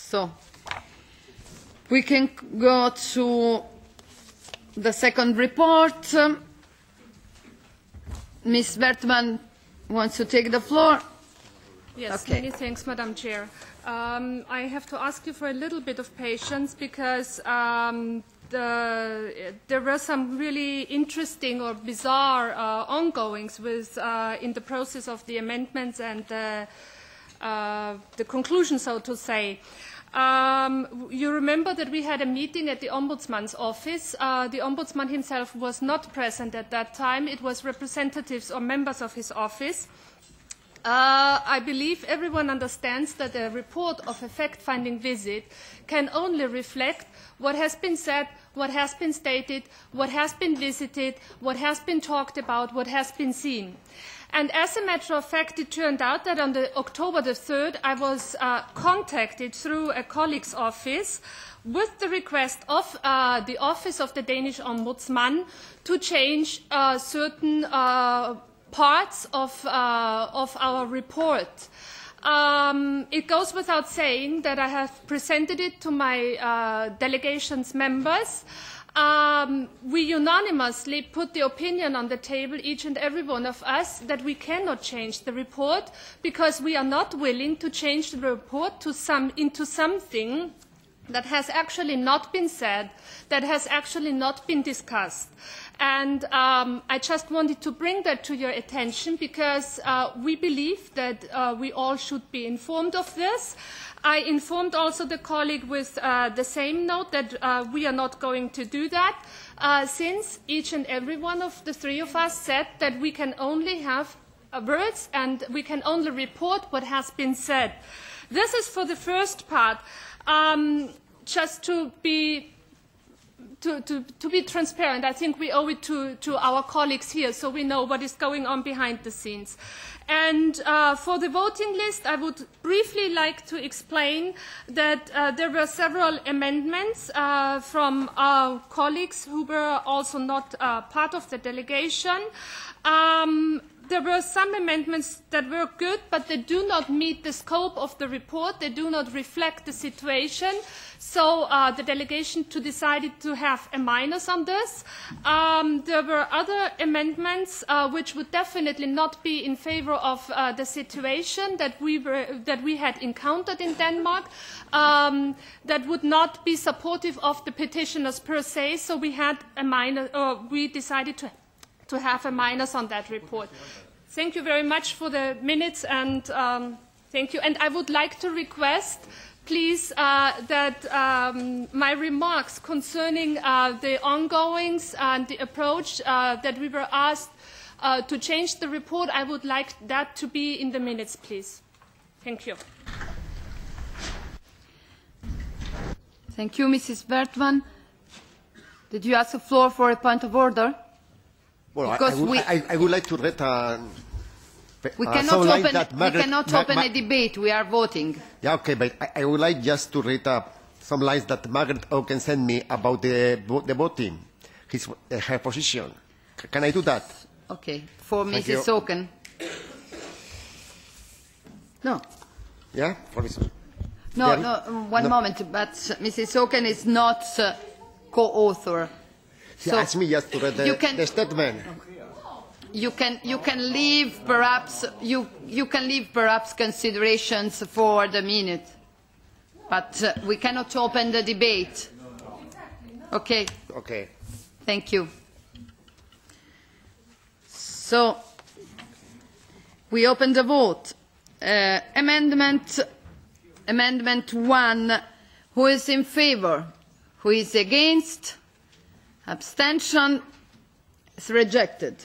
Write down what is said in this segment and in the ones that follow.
So we can go to the second report. Ms. Wertmann wants to take the floor. Yes, okay. Many thanks, Madam Chair. I have to ask you for a little bit of patience because there were some really interesting or bizarre ongoings in the process of the amendments and the conclusion, so to say. You remember that we had a meeting at the Ombudsman's office. The Ombudsman himself was not present at that time. It was representatives or members of his office. I believe everyone understands that a report of a fact-finding visit can only reflect what has been said, what has been stated, what has been visited, what has been talked about, what has been seen. And as a matter of fact, it turned out that on October the 3rd, I was contacted through a colleague's office with the request of the office of the Danish Ombudsman to change certain parts of our report. It goes without saying that I have presented it to my delegation's members. We unanimously put the opinion on the table, each and every one of us, that we cannot change the report because we are not willing to change the report into something that has actually not been said, that has actually not been discussed. And I just wanted to bring that to your attention because we believe that we all should be informed of this. I informed also the colleague with the same note that we are not going to do that since each and every one of the three of us said that we can only have words and we can only report what has been said. This is for the first part. Just to be transparent, I think we owe it to our colleagues here so we know what is going on behind the scenes. And for the voting list, I would briefly like to explain that there were several amendments from our colleagues who were also not part of the delegation. There were some amendments that were good, but they do not meet the scope of the report. They do not reflect the situation. So the delegation decided to have a minus on this. There were other amendments which would definitely not be in favor of the situation that we had encountered in Denmark, that would not be supportive of the petitioners per se. So we had a minus, we decided to have a minus on that report. Thank you very much for the minutes and thank you. And I would like to request, please, that my remarks concerning the ongoings and the approach that we were asked to change the report, I would like that to be in the minutes, please. Thank you. Thank you, Mrs. Wertmann. Did you ask the floor for a point of order? Well, I would like to read we cannot open a debate. We are voting. Yeah, okay, but I would like just to read some lines that Margaret Oaken sent me about the voting, her position. Can I do that? Okay, for Mrs. Oaken. No. Yeah, for Mrs. No, one moment, but Mrs. Oaken is not co-author. She asked me just to read the statement. You can leave perhaps considerations for the minute, but we cannot open the debate. Okay. Okay. Thank you. So we open the vote. Amendment 1. Who is in favour? Who is against? Abstention is rejected.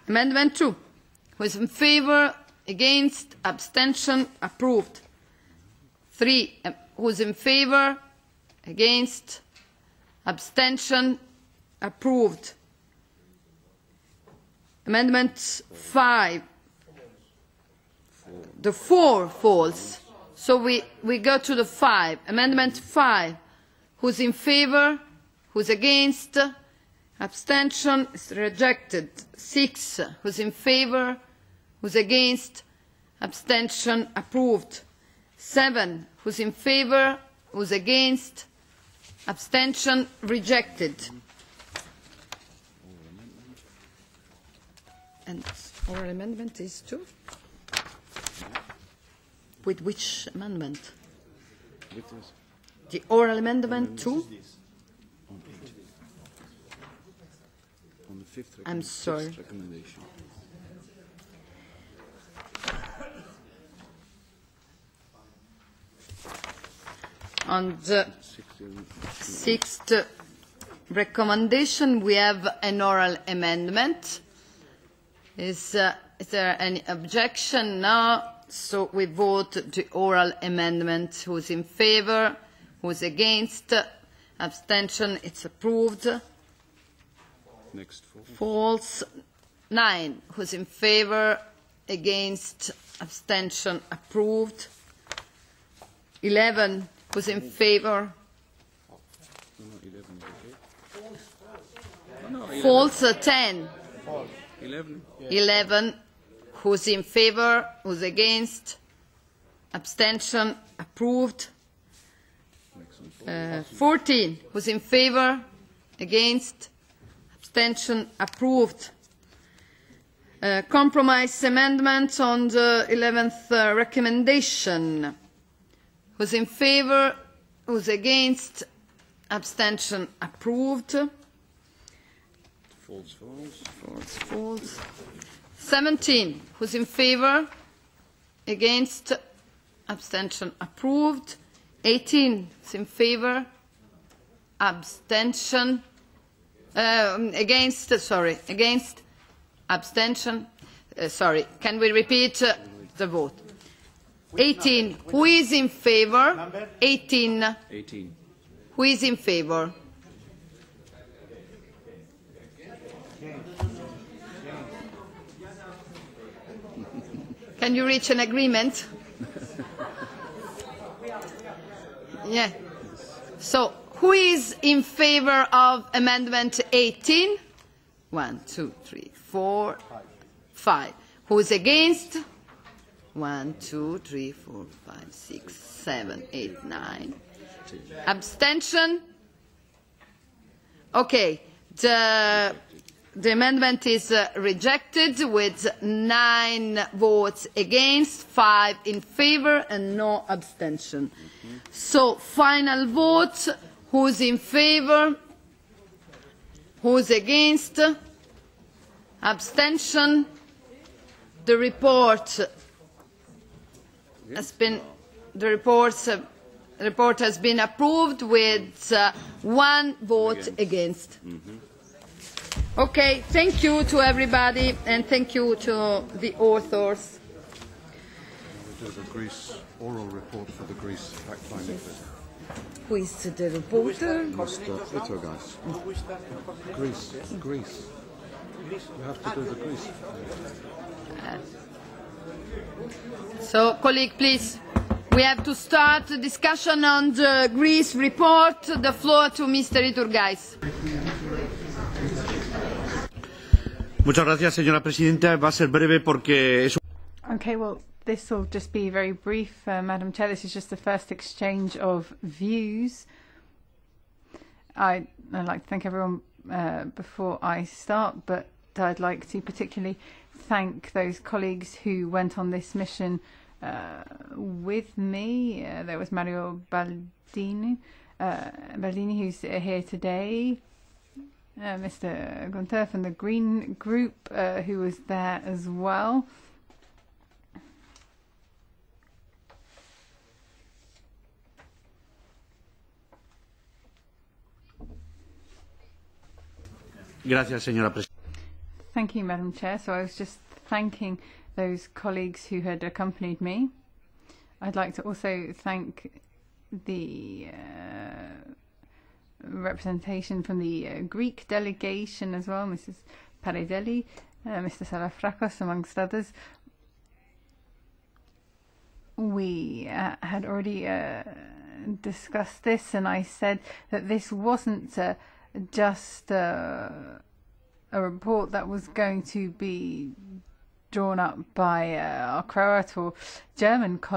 Amendment 2. Who is in favour? Against? Abstention? Approved. 3. Who is in favour? Against? Abstention? Approved. Amendment 5. The 4 falls. So we go to the 5. Amendment 5. Who is in favour? Who is against? Abstention is rejected. 6. Who's in favour? Who's against? Abstention approved. 7. Who's in favor? Who's against? Abstention? Rejected. And oral amendment is two? With which amendment? With this. The oral amendment two? On the fifth I'm sorry. recommendation. On the sixth recommendation, we have an oral amendment. Is there any objection? No. So we vote the oral amendment. Who's in favor? Who's against? Abstention? It's approved. Next False. 9. Who's in favor? Against? Abstention? Approved. 11. Who's in favor? False. 10. 11. Who's in favor? Who's against? Abstention? Approved. 14. Who's in favor? Against? Abstention? Approved. Compromise amendment on the 11th recommendation. Who's in favor? Who's against? Abstention? Approved. False. False. 17. Who's in favor? Against? Abstention? Approved. 18. Who's in favor? Abstention? Against? Sorry. Against? Abstention? Sorry. Can we repeat the vote? 18. Who is in favor? 18. 18. Who is in favor? Can you reach an agreement? Yeah. So, who is in favor of amendment 18? 1, 2, 3, 4, 5. Who is against? 1, 2, 3, 4, 5, 6, 7, 8, 9. Abstention? Okay. The amendment is rejected with 9 votes against, 5 in favor, and no abstention. So, final vote. Who's in favor? Who's against? Abstention? The report has been report has been approved with 1 vote against. Okay, thank you to everybody and thank you to the authors. We do the Greece oral report for the Greece fact-finding. Who is the reporter? Mr. Itogas. Greece. You have to do the Greece. So, colleague, please. We have to start the discussion on the Greece report. The floor to Mr. Iturgaiz. Muchas gracias, señora presidenta. Va a ser breve porque es. Okay, well, this will just be very brief, Madam Chair. This is just the first exchange of views. I'd like to thank everyone before I start, but I'd like to particularly thank those colleagues who went on this mission with me. There was Mario Baldini, who's here today. Mr. Gunther from the Green Group, who was there as well. Gracias, señora presidenta. Thank you, Madam Chair. So I was just thanking those colleagues who had accompanied me. I'd like to also thank the representation from the Greek delegation as well, Mrs. Paradeli, Mr. Salafrakos, amongst others. We had already discussed this, and I said that this wasn't just a report that was going to be drawn up by our Croat or German colleagues.